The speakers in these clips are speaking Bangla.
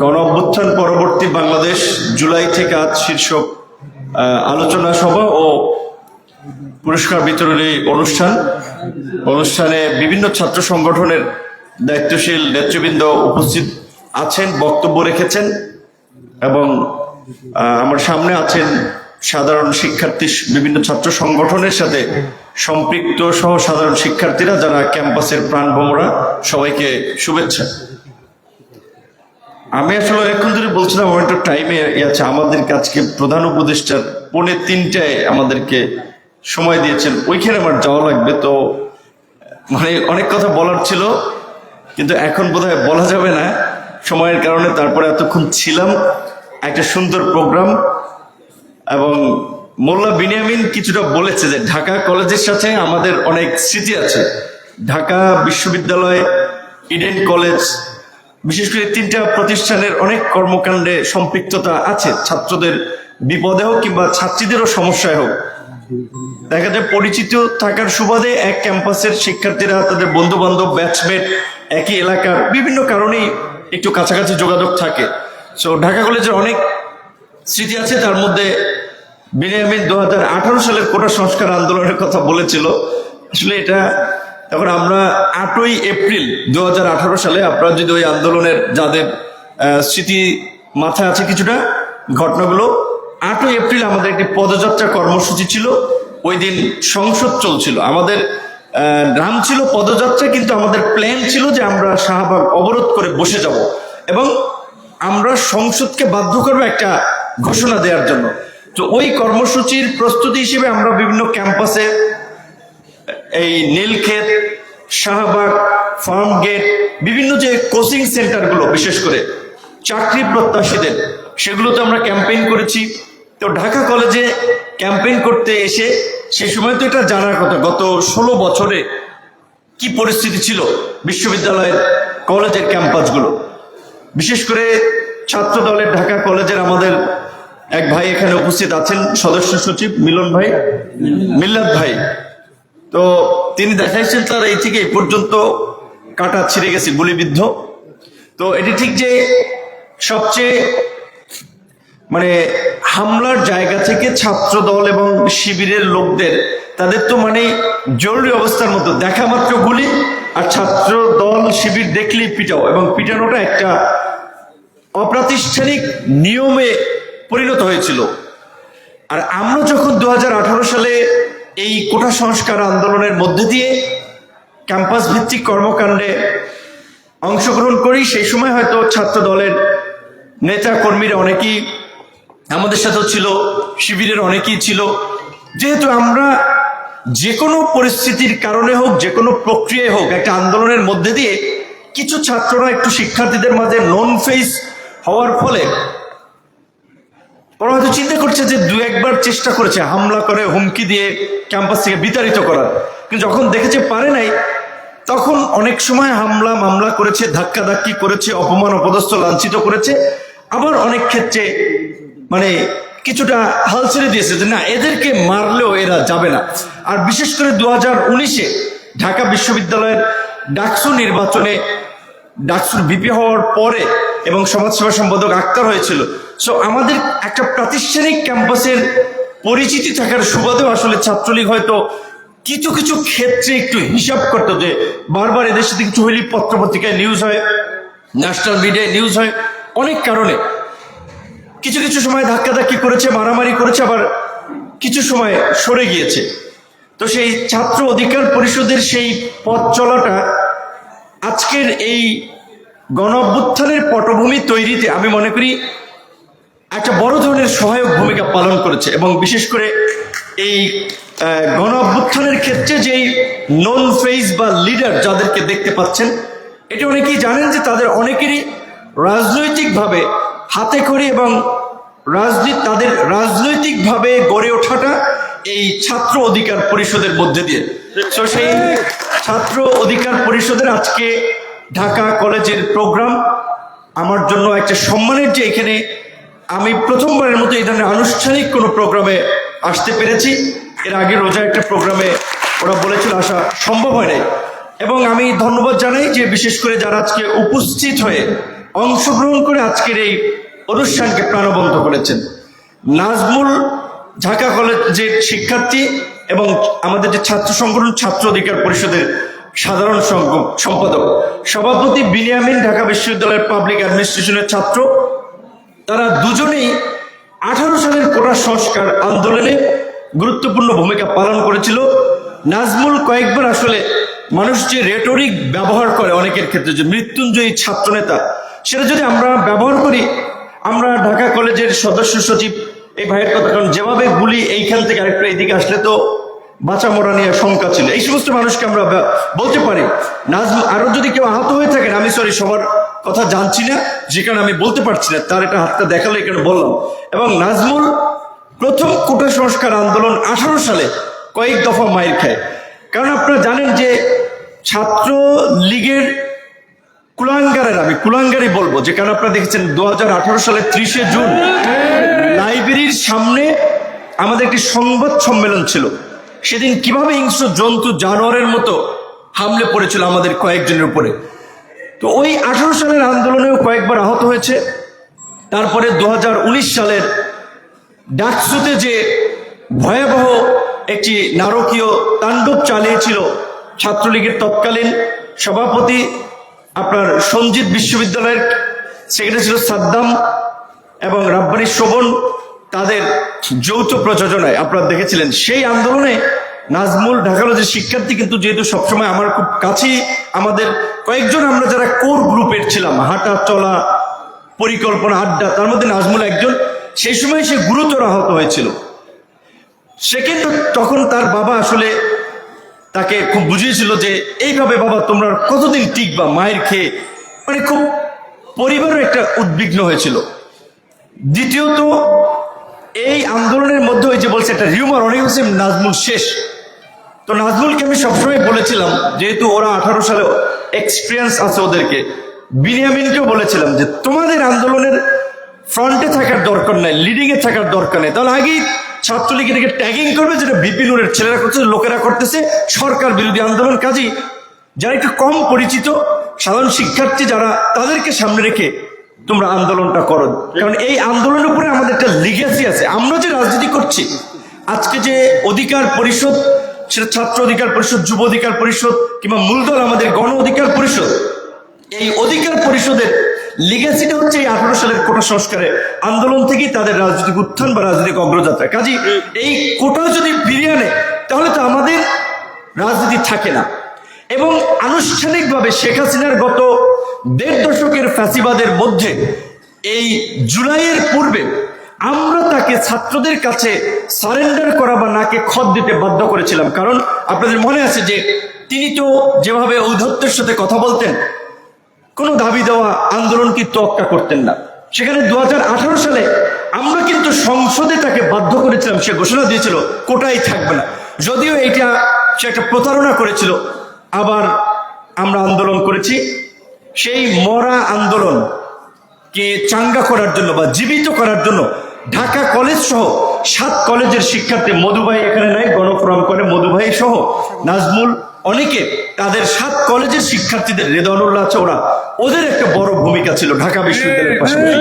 গণ অভ্যুত্থান পরবর্তী বাংলাদেশ জুলাই থেকে আজ শীর্ষক আলোচনা সভা ও পুরস্কার বিতরণী অনুষ্ঠানে বিভিন্ন ছাত্র সংগঠনের দায়িত্বশীল নেতৃবৃন্দ উপস্থিত আছেন, বক্তব্য রেখেছেন এবং আমার সামনে আছেন সাধারণ শিক্ষার্থী, বিভিন্ন ছাত্র সংগঠনের সাথে সম্পৃক্ত সহ সাধারণ শিক্ষার্থীরা যারা ক্যাম্পাসের প্রাণভোমরা। সবাইকে শুভেচ্ছা। আমি আসলে এখন ধরে বলছিলাম আমার একটা টাইমে আছে, আমাদেরকে আজকে প্রধান উপদেষ্টার 2:45 আমাদেরকে সময় দিয়েছেন, ওইখানে আমার যাওয়া লাগবে। তো মানে অনেক কথা বলার ছিল, কিন্তু এখন বোধহয় বলা যাবে না সময়ের কারণে। তারপরে এতক্ষণ ছিলাম, একটা সুন্দর প্রোগ্রাম। এবং মোল্লা বিনিয়ামিন কিছুটা বলেছে যে ঢাকা কলেজের সাথে আমাদের অনেক স্মৃতি আছে। ঢাকা বিশ্ববিদ্যালয়, ইডেন কলেজ, বিশেষ করে 3টা প্রতিষ্ঠানের অনেক কর্মকাণ্ডে সম্পৃক্ততা আছে। ছাত্রদের বিপদে হোক কিংবা ছাত্রীদেরও সমস্যায় হোক, দেখা যায় পরিচিত থাকার সুবাদে এক ক্যাম্পাসের শিক্ষার্থীরা তাদের বন্ধু বান্ধব, ব্যাচমেট, একই এলাকার বিভিন্ন কারণেই একটু কাছাকাছি যোগাযোগ থাকে। সো ঢাকা কলেজের অনেক স্মৃতি আছে। তার মধ্যে বিনিয়ামিন 2018 সালের কোটা সংস্কার আন্দোলনের কথা বলেছিল। আসলে এটা তখন আমরা 8ই এপ্রিল 2018 সালে, আপনারা যদি ওই আন্দোলনের যাদের স্মৃতি মাথায় আছে কিছুটা ঘটনাগুলো, 8ই এপ্রিল আমাদের একটি পদযাত্রা কর্মসূচি ছিল। ওই দিন সংসদ চলছিল, আমাদের নাম ছিল পদযাত্রা, কিন্তু আমাদের প্ল্যান ছিল যে আমরা শাহবাগ অবরোধ করে বসে যাব এবং আমরা সংসদকে বাধ্য করবো একটা ঘোষণা দেওয়ার জন্য। তো ওই কর্মসূচির প্রস্তুতি হিসেবে আমরা বিভিন্ন ক্যাম্পাসে, এই নীলক্ষেত, শাহবাগ, ফার্ম গেট, বিভিন্ন যে কোচিং সেন্টারগুলো বিশেষ করে চাকরি প্রত্যাশীদের, সেগুলোতে আমরা ক্যাম্পেইন করেছি। তো ঢাকা কলেজে ক্যাম্পেইন করতে এসে সেই সময় তো এটা জানার কথা গত 16 বছরে কি পরিস্থিতি ছিল বিশ্ববিদ্যালয়ের কলেজের ক্যাম্পাসগুলো। বিশেষ করে ছাত্র দলের ঢাকা কলেজের আমাদের এক ভাই এখানে উপস্থিত আছেন, সদস্য সচিব মিল্লাত ভাই। তো তিনি দেখাইছেন তার এই থেকে এই পর্যন্ত কাটা ছিঁড়ে গেছে, গুলিবিদ্ধ। তো এটি ঠিক যে সবচেয়ে মানে হামলার জায়গা থেকে ছাত্র দল এবং শিবিরের লোকদের, তাদের তো মানে জরুরি অবস্থার মতো দেখা মাত্র গুলি, আর ছাত্র দল শিবির দেখলেই পিটাও, এবং পিটানোটা একটা অপ্রাতিষ্ঠানিক নিয়মে পরিণত হয়েছিল। আর আমরা যখন 2018 সালে এই কোটা সংস্কার আন্দোলনের মধ্যে দিয়ে ক্যাম্পাস ভিত্তিক কর্মকাণ্ডে অংশগ্রহণ করি, সেই সময় হয়তো ছাত্র দলের নেতা কর্মীরা অনেকেই আমাদের সাথেও ছিল, শিবিরের অনেকেই ছিল। যেহেতু আমরা যে কোনো পরিস্থিতির কারণে হোক, যে কোনো প্রক্রিয়ায় হোক, একটা আন্দোলনের মধ্যে দিয়ে কিছু ছাত্ররা একটু শিক্ষার্থীদের মাঝে নন ফেস হওয়ার ফলে ওরা হয়তো চিন্তা করছে যে 2-1বার চেষ্টা করেছে হামলা করে, হুমকি দিয়ে ক্যাম্পাস থেকে বিতাড়িত করার, কিন্তু যখন দেখেছে পারে নাই, তখন অনেক সময় মামলা করেছে, ধাক্কাধাক্কি করেছে, অপমান অপদস্থ লাঞ্ছিত করেছে। আবার অনেক ক্ষেত্রে মানে কিছুটা হাল ছেড়ে দিয়েছে যে না, এদেরকে মারলেও এরা যাবে না। আর বিশেষ করে 2019-এ ঢাকা বিশ্ববিদ্যালয়ের ডাকসু নির্বাচনে, ডাকসুর ভিপি হওয়ার পরে এবং সমাজসেবা সম্পাদক আক্তার হয়েছিল। সো আমাদের একটা প্রাতিষ্ঠানিক ক্যাম্পাসের পরিচিতি থাকার সুবাদেও আসলে ছাত্রলীগ হয়তো কিছু কিছু ক্ষেত্রে একটু হিসাব করতো যে বারবার এদেশে কিছু হইলে পত্রপত্রিকায় নিউজ হয়, ন্যাশনাল মিডিয়ায় নিউজ হয়, অনেক কারণে কিছু কিছু সময় ধাক্কাধাক্কি করেছে, মারামারি করেছে, আবার কিছু সময় সরে গিয়েছে। তো সেই ছাত্র অধিকার পরিষদের সেই পথ চলাটা আজকের এই গণ অভ্যুত্থানের পটভূমি তৈরিতে আমি মনে করি একটা বড় ধরনের সহায়ক ভূমিকা পালন করেছে। এবং বিশেষ করে এই গণ অভ্যুত্থানের ক্ষেত্রে যেই নন ফেস বা লিডার যাদেরকে দেখতে পাচ্ছেন, এটা অনেকেই জানেন যে তাদের অনেকেরই রাজনৈতিকভাবে হাতে খড়ি এবং তাদের রাজনৈতিকভাবে গড়ে ওঠাটা এই ছাত্র অধিকার পরিষদের মধ্যে দিয়ে। তো সেই ছাত্র অধিকার পরিষদের আজকে ঢাকা কলেজের প্রোগ্রাম আমার জন্য একটা সম্মানের, যে এখানে আমি প্রথমবারের মতো এই ধরনের আনুষ্ঠানিক কোনো প্রোগ্রামে আসতে পেরেছি। এর আগে রোজা একটা প্রোগ্রামে ওরা বলেছিল আসা সম্ভব হয় নাই। এবং আমি ধন্যবাদ জানাই যে বিশেষ করে যারা আজকে উপস্থিত হয়ে অংশগ্রহণ করে আজকের এই অনুষ্ঠানকে প্রাণবন্ত করেছেন। নাজমুল ঢাকা কলেজের শিক্ষার্থী এবং আমাদের যে ছাত্র সংগঠন ছাত্র অধিকার পরিষদের সাধারণ সম্পাদক, সভাপতি বিনিয়ামিন ঢাকা বিশ্ববিদ্যালয়ের পাবলিক অ্যাডমিনিস্ট্রেশনের ছাত্র। তারা দুজনেই 18 সালের কোটা সংস্কার আন্দোলনে গুরুত্বপূর্ণ ভূমিকা পালন করেছিল। নাজমুল কয়েকবার আসলে মানুষ যে রেটরিক ব্যবহার করে অনেকের ক্ষেত্রে, যে মৃত্যুঞ্জয়ী ছাত্রনেতা, সেটা যদি আমরা ব্যবহার করি, আমরা ঢাকা কলেজের সদস্য সচিব এই ভাইয়ের কথা, কারণ যেভাবে গুলি এইখান থেকে আরেকটা এইদিকে আসলে তো বাঁচা মরা নিয়ে শঙ্কা ছিল, এই সমস্ত মানুষকে আমরা বলতে পারি। নাজমুল আরো যদি কেউ আহত হয়ে থাকেন, আমি সরি সবার কথা জানছি না, যে কারণে আমি বলতে পারছি না, তার এটা হাতটা দেখালো এই কারণে বললাম। এবং নাজমুল প্রথম কোটা সংস্কার আন্দোলন 18 সালে কয়েক দফা মাইর খায়। কারণ আপনারা জানেন যে ছাত্র লীগের কুলাঙ্গারের, আমি কুলাঙ্গারই বলবো, যে কারণ আপনারা দেখেছেন 2018 সালের 30শে জুন লাইব্রেরির সামনে আমাদের একটি সংবাদ সম্মেলন ছিল। সেদিন কিভাবে হিংস্র জন্তু জানোয়ারের মতো হামলে পড়েছিল আমাদের কয়েকজনের উপরে। তো ওই 18 সালের আন্দোলনেও কয়েকবার আহত হয়েছে। তারপরে 2019 সালের ডাকসুতে যে ভয়াবহ একটি নারকীয় তাণ্ডব চালিয়েছিল ছাত্রলীগের তৎকালীন সভাপতি আপনার সঞ্জিত বিশ্ববিদ্যালয়ের সেক্রেটারি ছিল সাদ্দাম এবং রাব্বানি শোভন, তাদের যৌথ প্রযোজনায় আপনারা দেখেছিলেন। সেই আন্দোলনে নাজমুল ঢাকা কলেজের শিক্ষার্থী, কিন্তু যেহেতু সবসময় আমার খুব কাছেই আমাদের কয়েকজন আমরা যারা কোর গ্রুপের ছিলাম, হাঁটা চলা পরিকল্পনা আড্ডা, তার মধ্যে নাজমুল একজন। সেই সময় সে গুরুতর আহত হয়েছিল। সে কিন্তু তখন তার বাবা আসলে তাকে খুব বুঝিয়েছিল যে এইভাবে বাবা তোমরা কতদিন টিকবা মায়ের খেয়ে, মানে খুব পরিবারের একটা উদ্বিগ্ন হয়েছিল। দ্বিতীয়ত এই আন্দোলনের মধ্যে ওই যে বলছে একটা রিউমার অনেক হচ্ছে নাজমুল শেষ। তো নাজমুলকে আমি সবসময় বলেছিলাম, যেহেতু ওরা 18 সালে এক্সপিরিয়েন্স আছে ওদেরকে, বিনিয়ামিনকেও বলেছিলাম যে তোমাদের আন্দোলনের ফ্রন্টে থাকার দরকার নাই, লিডিং এ থাকার দরকার নেই, তাহলে আগেই ছাত্রলীগ এটাকে ট্যাগিং করবে, যেটা বিপিনুরের ছেলেরা করতেছে, লোকেরা করতেছে, সরকার বিরোধী আন্দোলন। কাজী যারা একটু কম পরিচিত সাধারণ শিক্ষার্থী যারা, তাদেরকে সামনে রেখে তোমরা আন্দোলনটা করো, কারণ এই আন্দোলনের উপরে আমাদের একটা লিগ্যাসি আছে। আমরা যে রাজনীতি করছি আজকে, যে অধিকার পরিষদ, সেটা ছাত্র অধিকার পরিষদ, যুব অধিকার পরিষদ কিংবা মূলদল আমাদের গণ অধিকার পরিষদ, এই অধিকার পরিষদের লিগ্যাসিটা হচ্ছে এই 18 সালের কোটা সংস্কারে আন্দোলন থেকেই তাদের রাজনৈতিক উত্থান বা রাজনৈতিক অগ্রযাত্রা। কাজী এই কোটা যদি ফিরিয়ে আনে তাহলে তো আমাদের রাজনীতি থাকে না। এবং আনুষ্ঠানিকভাবে শেখ হাসিনার গত 1.5 দশকের ফ্যাসিবাদের মধ্যে এই জুলাইয়ের পূর্বে আমরা তাকে ছাত্রদের কাছে সারেন্ডার করা বা নাকে খত দিতে বাধ্য করেছিলাম। কারণ আপনাদের মনে আছে যে তিনি তো যেভাবে ঔদ্ধত্যের সাথে কথা বলতেন, কোনো দাবি দেওয়া আন্দোলনকে তোয়াক্কা করতেন না। সেখানে 2018 সালে আমরা কিন্তু সংসদে তাকে বাধ্য করেছিলাম, সে ঘোষণা দিয়েছিল কোটাই থাকবে না। যদিও এইটা সে একটা প্রতারণা করেছিল, আবার আমরা আন্দোলন করেছি। সেই মরা আন্দোলনকে চাঙ্গা করার জন্য বা জীবিত করার জন্য ঢাকা কলেজ সহ 7 কলেজের শিক্ষার্থী, মধুভাই এখানে নাই, গণফোরাম করে মধুভাই সহ নাজমুল, অনেকে তাদের 7 কলেজের শিক্ষার্থীদের, রেদওয়ানুল্লাহ আছে, ওদের একটা বড় ভূমিকা ছিল ঢাকা বিশ্ববিদ্যালয়ের পাশাপাশি।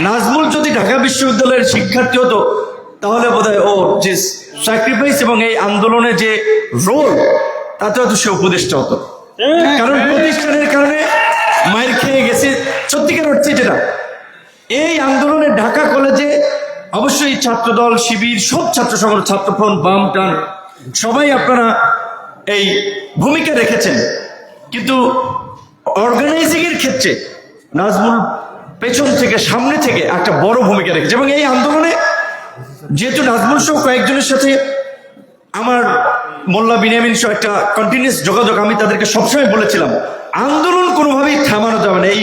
নাজমুল যদি ঢাকা বিশ্ববিদ্যালয়ের শিক্ষার্থী হতো তাহলে বোধহয় ও যে স্যাক্রিফাইস এবং এই আন্দোলনে যে রোল, তাতে হয়তো সে উপদেষ্টা হতো। কারণ প্রতিষ্ঠানের কারণে মায়ের খেয়ে গেছে, সত্যিকার অর্থে যেটা এই আন্দোলনে ঢাকা কলেজে অবশ্যই ছাত্রদল, শিবির, সব ছাত্র সংগঠন, ছাত্রফ্রন্ট, বাম টান, সবাই আপনারা এই ভূমিকা রেখেছেন। কিন্তু অর্গানাইজিং এর ক্ষেত্রে নাজমুল পেছন থেকে সামনে থেকে একটা বড় ভূমিকা রেখেছে। এবং এই আন্দোলনে যেহেতু নাজমুল সহ কয়েকজনের সাথে আমার মোল্লা বিনিয়ামিন সহ একটা কন্টিনিউয়াস যোগাযোগ, আমি তাদেরকে সবসময় বলেছিলাম আন্দোলন কোনোভাবেই থামানো যাবে না। এই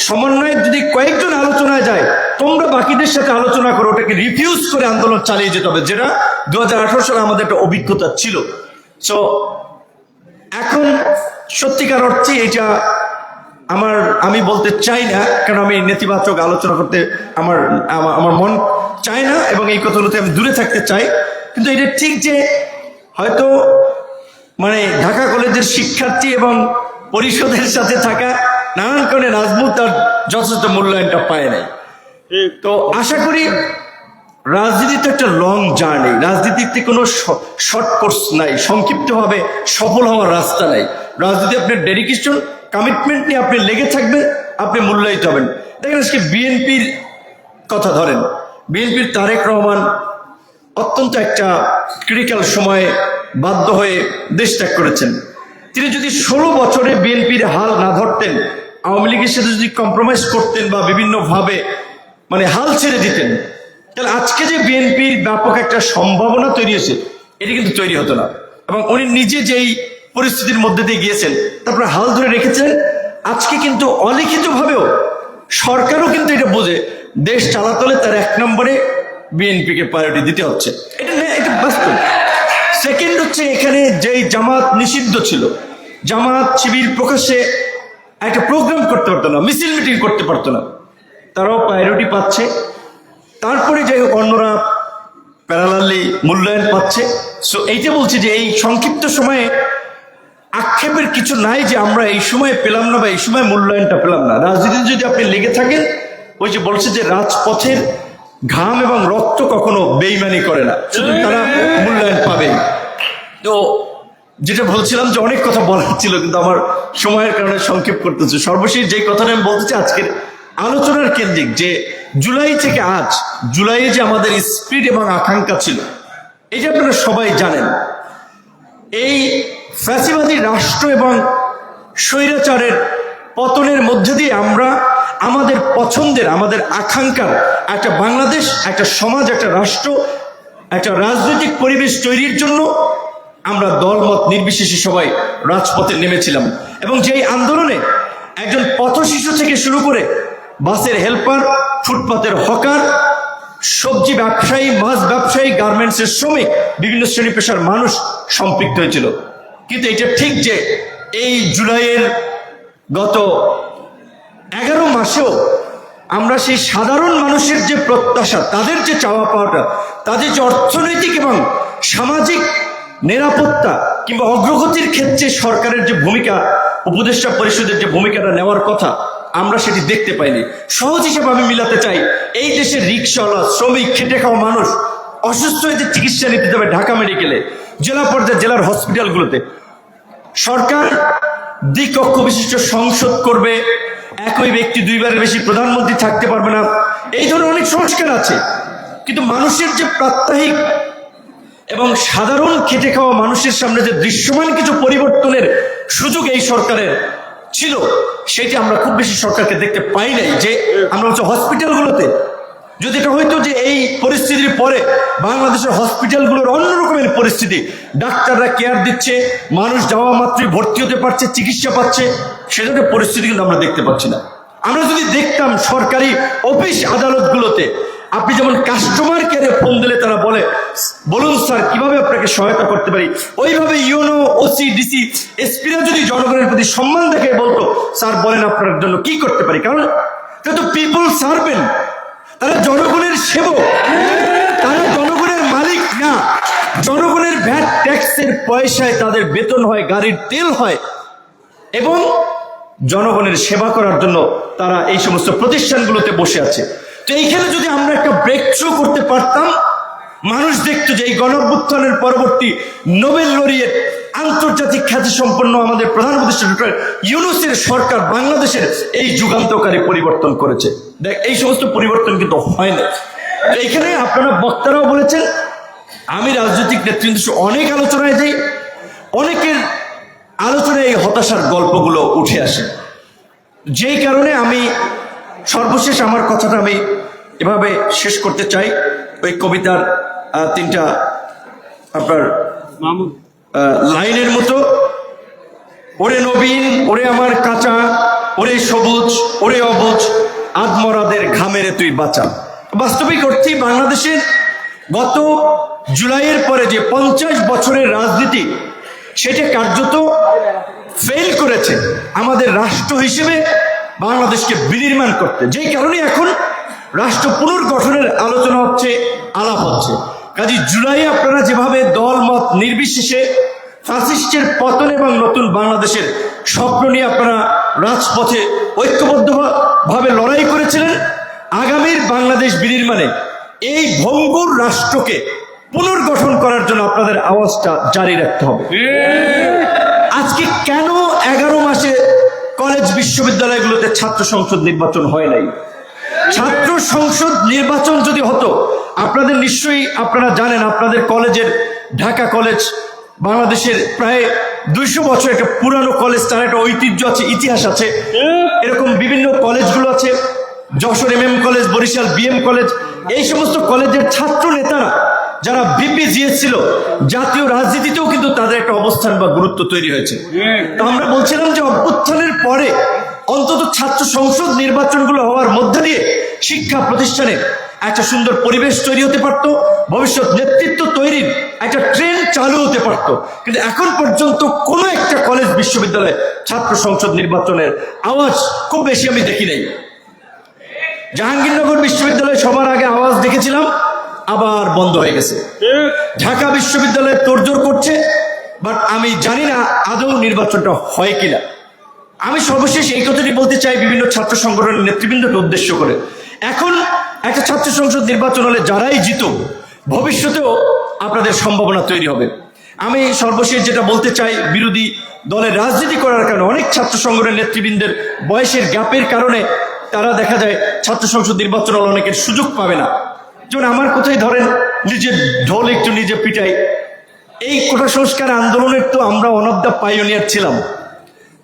সমন্বয়ে যদি কয়েকজন আলোচনায় যায়, তোমরা বাকিদের সাথে আলোচনা করো, ওটাকে রিফিউজ করে আন্দোলন চালিয়ে যেতে হবে, যেটা 2018 সালে আমাদের একটা অভিজ্ঞতা ছিল। সো এখন সত্যিকার অর্থে এটা আমি বলতে চাই না, কারণ আমি নেতিবাচক আলোচনা করতে আমার মন চায় না এবং এই কথাগুলোতে আমি দূরে থাকতে চাই। কিন্তু এটা ঠিক যে হয়তো মানে ঢাকা কলেজের শিক্ষার্থী এবং পরিষদের সাথে থাকা নানান কারণে নাজমুল তার যথাযথ মূল্যায়নটা পায় নাই। তো আশা করি রাজনীতিতে একটা লং জার্নি, রাজনীতিতে কোনো শর্ট কোর্স নাই, সংক্ষিপ্তভাবে সফল হওয়ার রাস্তা নাই। রাজনীতি আপনার ডেডিকেশন, কমিটমেন্ট নিয়ে আপনি লেগে থাকবেন, আপনি মূল্যায়িত হবেন। দেখেন আজকে বিএনপির কথা ধরেন, বিএনপির তারেক রহমান অত্যন্ত একটা ক্রিটিক্যাল সময়ে বাধ্য হয়ে দেশ ত্যাগ করেছেন। তিনি যদি 16 বছরে বিএনপির হাল না ধরতেন, আওয়ামী লীগের সাথে যদি কম্প্রোমাইজ করতেন বা বিভিন্নভাবে মানে হাল ছেড়ে দিতেন, তাহলে আজকে যে বিএনপির ব্যাপক একটা সম্ভাবনা তৈরি হয়েছে, এটি কিন্তু তৈরি হতো না। এবং উনি নিজে যেই পরিস্থিতির মধ্যে দিয়ে গিয়েছেন, তারপরে হাল ধরে রেখেছেন। আজকে কিন্তু অলিখিতভাবেও সরকারও কিন্তু এটা বোঝে, দেশ চালাতে হলে তার 1 নম্বরে বিএনপিকে প্রায়োরিটি দিতে হচ্ছে। এটা বাস্তব। সেকেন্ড হচ্ছে, এখানে যেই জামাত নিষিদ্ধ ছিল, জামাত শিবির প্রকাশ্যে একটা প্রোগ্রাম করতে পারতো না, মিছিল মিটিং করতে পারতো না, তারাও প্রায়োরিটি পাচ্ছে। তারপরে যাই হোক অন্যরা প্যারালালি মূল্যায়ন পাচ্ছে। সো এইটা বলছি যে এই সংক্ষিপ্ত সময়ে আক্ষেপের কিছু নাই যে আমরা এই সময় পেলাম না বা এই সময় মূল্যায়নটা পেলাম না। রাজনীতিতে যদি আপনি লেগে থাকেন, ওই যে বলছে যে রাজপথের ঘাম এবং রক্ত কখনো বেইমানি করে না, শুধু তারা মূল্যায়ন পাবে। তো যেটা বলছিলাম যে অনেক কথা বলার ছিল, কিন্তু আমার সময়ের কারণে সংক্ষেপ করতেছে। সর্বশেষ যে কথাটা আমি বলতে চাই, আজকের আলোচনার কেন্দ্রিক যে জুলাই থেকে আজ, জুলাইয়ে যে আমাদের স্পিড এবং আকাঙ্ক্ষা ছিল, এটা আপনারা সবাই জানেন। এই ফ্যাসিবাদী রাষ্ট্র এবং স্বৈরাচারের পতনের মধ্যে দিয়ে আমরা আমাদের পছন্দের, আমাদের আকাঙ্ক্ষার একটা বাংলাদেশ, একটা সমাজ, একটা রাষ্ট্র, একটা রাজনৈতিক পরিবেশ তৈরির জন্য আমরা দলমত নির্বিশেষে সবাই রাজপথে নেমেছিলাম। এবং যেই আন্দোলনে একজন পথশিশু থেকে শুরু করে বাসের হেল্পার, ফুটপাতের হকার, সবজি ব্যবসায়ী, মাছ ব্যবসায়ী, গার্মেন্টসের শ্রমিক, বিভিন্ন শ্রেণী পেশার মানুষ সম্পৃক্ত হয়েছিল। কিন্তু এটা ঠিক যে এই জুলাইয়ের গত 11 মাসেও আমরা সেই সাধারণ মানুষের যে প্রত্যাশা, তাদের যে চাওয়া পাওয়াটা, তাদের যে অর্থনৈতিক এবং সামাজিক নিরাপত্তা কিংবা অগ্রগতির ক্ষেত্রে সরকারের যে ভূমিকা, উপদেষ্টা পরিষদের যে ভূমিকাটা নেওয়ার কথা, আমরা সেটি দেখতে পাইনি। সহজ হিসেবে আমি মিলাতে চাই, এই দেশের রিক্সাওয়ালা, শ্রমিক, খেটে খাওয়া মানুষ অসুস্থ হয়ে যে চিকিৎসা নিতে যাবে ঢাকা মেডিকেলে, জেলা পর্যায়ে জেলার হসপিটালগুলোতে, সরকার দ্বিকক্ষ বিশিষ্ট সংসদ করবে, একই ব্যক্তি 2 বারের বেশি প্রধানমন্ত্রী থাকতে পারবে না, এই ধরনের অনেক সংস্কার আছে। কিন্তু মানুষের যে প্রাত্যহিক এবং সাধারণ খেটে খাওয়া মানুষের সামনে যে দৃশ্যমান কিছু পরিবর্তনের সুযোগ এই সরকারের ছিল, সেটি আমরা খুব বেশি সরকারকে দেখতে পাই নাই। যে আমরা হচ্ছে হসপিটালগুলোতে, যদি এটা হয়তো যে এই পরিস্থিতির পরে বাংলাদেশের হসপিটালগুলোর অন্য রকমের পরিস্থিতি, ডাক্তাররা কেয়ার দিচ্ছে, মানুষ যাওয়া মাত্রই ভর্তি হতে পারছে, চিকিৎসা পাচ্ছে, সেটা পরিস্থিতি কিন্তু আমরা দেখতে পাচ্ছি না। আমরা যদি দেখতাম সরকারি অফিস আদালতগুলোতে, আপনি যেমন কাস্টমার কেয়ারে ফোন দিলে তারা বলে, বলুন স্যার কিভাবে আপনাকে সহায়তা করতে পারি, ওইভাবে ইউনো, ওসি, ডিসি, এসপিরা যদি জনগণের প্রতি সম্মান দেখে বলতো, স্যার বলেন আপনার জন্য কি করতে পারি। কারণ তো পিপল সার্ভেন্ট, তারা জনগণের সেবক, তারা জনগণের মালিক না। জনগণের ভ্যাট ট্যাক্সের পয়সায় তাদের বেতন হয়, গাড়ির তেল হয়, এবং জনগণের সেবা করার জন্য তারা এই সমস্ত প্রতিষ্ঠানগুলোতে বসে আছে। তো এইখানে যদি আমরা একটা ব্রেক থ্রু করতে পারতাম, মানুষ দেখতো যে এই গণঅভ্যুত্থানের পরবর্তী নোবেল লরিয়েট, আন্তর্জাতিক খ্যাতি সম্পন্ন আমাদের প্রধান উপদেষ্টা ডক্টর ইউনূসের সরকার বাংলাদেশের এই যুগান্তকারী পরিবর্তন করেছে। দেখ, এই সমস্ত পরিবর্তন কিন্তু হয় না। এইখানে আপনারা বক্তারাও বলেছেন, আমি রাজনৈতিক নেতৃত্ব অনেক আলোচনায় যাই, অনেকের আলোচনায় এই হতাশার গল্পগুলো উঠে আসে। যেই কারণে আমি সর্বশেষ আমার কথাটা আমি এভাবে শেষ করতে চাই। ওই কবিতার 3টা আপনার লাইনের মতো, ওরে নবীন, ওরে আমার কাঁচা, ওরে সবুজ, ওরে অবুজ, আদমরাদের ঘামেরে তুই বাঁচা। বাস্তবিক অর্থে বাংলাদেশের গত জুলাইয়ের পরে যে 50 বছরের রাজনীতি, সেটা কার্যত ফেল করেছে আমাদের রাষ্ট্র হিসেবে বাংলাদেশকে বিনির্মাণ করতে। যেই কারণে এখন রাষ্ট্র পুনর্গঠনের আলোচনা হচ্ছে, আলাপ হচ্ছে। কাজী জুলাইয়ে আপনারা যেভাবে দল মত নির্বিশেষে ফ্যাসিস্টের পতন এবং নতুন বাংলাদেশের স্বপ্ন নিয়ে আপনারা রাজপথে ঐক্যবদ্ধভাবে লড়াই করেছিলেন আগামীর বাংলাদেশ বিনির্মাণে এই ভঙ্গুর রাষ্ট্রকে পুনর্গঠন করার জন্য আপনাদের আওয়াজটা জারি রাখতে হবে। আজকে কেন 11 মাসে কলেজ বিশ্ববিদ্যালয়গুলোতে ছাত্র সংসদ নির্বাচন হয় নাই? ছাত্র সংসদ নির্বাচন যদি হতো, আপনাদের নিশ্চয়ই আপনারা জানেন, আপনাদের কলেজের ঢাকা কলেজ বাংলাদেশের প্রায় 200 বছর একটা পুরানো কলেজ, তার একটা ঐতিহ্য আছে, ইতিহাস আছে। এরকম বিভিন্ন কলেজগুলো আছে, Jessore MM college, Barishal BM college, এই সমস্ত কলেজের ছাত্র নেতারা যারা BPGS ছিল, জাতীয় রাজনীতিতেও কিন্তু তাদের একটা অবস্থান বা গুরুত্ব তৈরি হয়েছে। তো আমরা বলছিলাম যে অভ্যুত্থানের পরে অন্তত ছাত্র সংসদ নির্বাচনগুলো হওয়ার মধ্যে দিয়ে শিক্ষা প্রতিষ্ঠানে একটা সুন্দর পরিবেশ তৈরি হতে পারতো, ভবিষ্যৎ নেতৃত্ব তৈরির একটা ট্রেন্ড চালু হতে পারতো। কিন্তু এখন পর্যন্ত কোনো একটা কলেজ বিশ্ববিদ্যালয়ে ছাত্র সংসদ নির্বাচনের আওয়াজ খুব বেশি আমি দেখি নাই। জাহাঙ্গীরনগর বিশ্ববিদ্যালয়ে সবার আগে আওয়াজ দেখেছিলাম, আবার বন্ধ হয়ে গেছে। ঢাকা বিশ্ববিদ্যালয়ে তোড়জোড় করছে, বাট আমি জানি না আদৌ নির্বাচনটা হয় কিনা। আমি সর্বশেষ এই কথাটি বলতে চাই বিভিন্ন ছাত্র সংগঠনের নেতৃবৃন্দকে উদ্দেশ্য করে, এখন একটা ছাত্র সংসদ নির্বাচন হলে যারাই জিতুক, ভবিষ্যতেও আপনাদের সম্ভাবনা তৈরি হবে। আমি সর্বশেষ যেটা বলতে চাই, বিরোধী দলের রাজনীতি করার কারণে অনেক ছাত্র সংগঠনের নেতৃবৃন্দের বয়সের গ্যাপের কারণে তারা দেখা যায় ছাত্র সংসদ নির্বাচন হলে অনেকের সুযোগ পাবে না। যেমন আমার কোথায় ধরেন, নিজের ঢোল একটু নিজে পিটাই, এই কোটা সংস্কার আন্দোলনের তো আমরা ওয়ান অফ দ্য পাইওনিয়ার ছিলাম।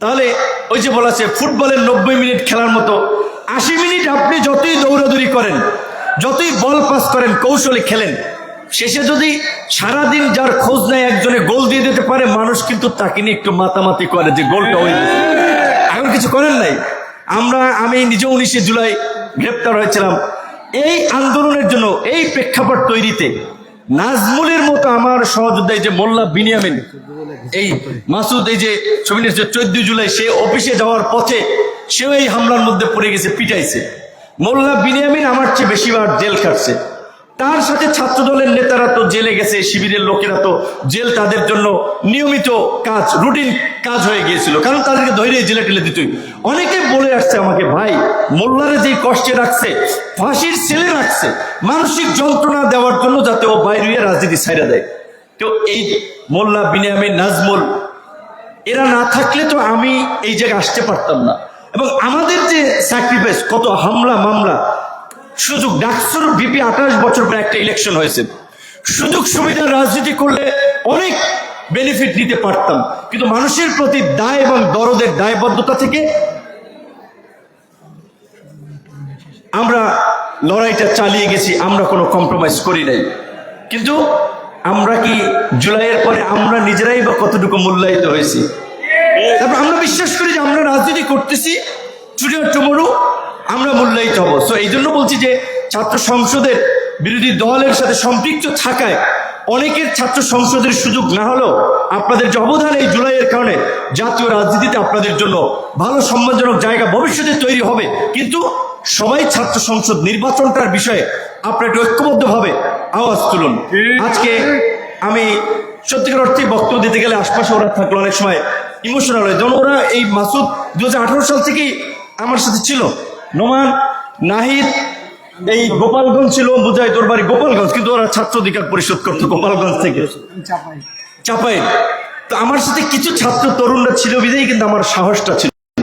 তাহলে ওই যে বলা আছে, ফুটবলের 90 মিনিট খেলার মতো 80 মিনিট আপনি যতই দৌড়াদৌড়ি করেন, যতই বল পাস করেন, কৌশলে খেলেন, শেষে যদি সারাদিন যার খোঁজ নেয় একজনে গোল দিয়ে দিতে পারে, মানুষ কিন্তু তাকে নিয়ে একটু মাতামাতি করে যে গোলটা ওই এখন কিছু করেন নাই। আমি নিজে 19শে জুলাই গ্রেপ্তার হয়েছিলাম এই আন্দোলনের জন্য। এই প্রেক্ষাপট তৈরিতে নাজমুলের মতো আমার সহযোদ্ধা, এই যে মোল্লা বিনিয়ামিন, এই মাসুদ, এই যে 14 জুলাই সে অফিসে যাওয়ার পথে সেও এই হামলার মধ্যে পড়ে গেছে, পিটাইছে। মোল্লা বিনিয়ামিন আমার চেয়ে বেশিবার জেল খাটছে। তার সাথে ছাত্র দলের নেতারা তো জেলে গেছে, শিবিরের লোকেরা তো জেল তাদের জন্য নিয়মিত কাজ, রুটিন কাজ হয়ে গিয়েছিল, কারণ তাদেরকে ধৈর্য জেলে টেলে দিতই। অনেকে বলে আসছে আমাকে, ভাই মোল্লারে যে কষ্টে রাখছে, ফাঁসির ছেলে রাখছে মানসিক যন্ত্রণা দেওয়ার জন্য, যাতে ও বাইরে রাজনীতি ছাইড়া দেয়। তো এই মোল্লা বিনিয়ামিন, নাজমুল, এরা না থাকলে তো আমি এই জায়গায় আসতে পারতাম না। এবং আমাদের যে স্যাক্রিফাইস, কত হামলা মামলা, সুযোগ, ডাকসুর ভিপি 28 বছর পরে একটা ইলেকশন হয়েছে, সুযোগ সুবিধার রাজনীতি করলে অনেক বেনিফিট নিতে পারতাম, কিন্তু মানুষের প্রতি দায় এবং দরদের দায়বদ্ধতা থেকে আমরা লড়াইটা চালিয়ে গেছি, আমরা কোনো কম্প্রোমাইজ করি নাই। কিন্তু আমরা কি জুলাইয়ের পরে আমরা নিজেরাই বা কতটুকু মূল্যায়িত হয়েছি? তারপর আমরা বিশ্বাস করি যে আমরা রাজনীতি করতেছি, টুডে অর টুমরো আমরা মূল্যায়িত হব। সো এই জন্য বলছি যে ছাত্র সংসদের বিরোধী দলের সাথে সম্পৃক্ত থাকায় অনেকের ছাত্র সংসদের সুযোগ না হলেও আপনাদের যে অবদান এই জুলাইয়ের কারণে জাতীয় রাজনীতিতে আপনাদের জন্য ভালো সম্মানজনক জায়গা ভবিষ্যতে তৈরি হবে। কিন্তু সবাই ছাত্র সংসদ নির্বাচনটার বিষয়ে আপনারা একটু ঐক্যবদ্ধভাবে আওয়াজ তুলুন। আজকে আমি সত্যিকার অর্থে বক্তব্য দিতে গেলে আশপাশে ওরা থাকলো, অনেক সময় ইমোশনাল হয়। যেমন ওরা, এই মাসুদ 2018 সাল থেকেই আমার সাথে ছিল, নোমান, নাহিদ, এই গোপালগঞ্জ ছিল, বুঝাই তোর বাড়ি গোপালগঞ্জ, কিন্তু ওরা ছাত্র অধিকার পরিষদ করতো গোপালগঞ্জ থেকে, চাপাই। তো আমার সাথে কিছু ছাত্র তরুণরা ছিল বিধেই কিন্তু আমার সাহসটা ছিল।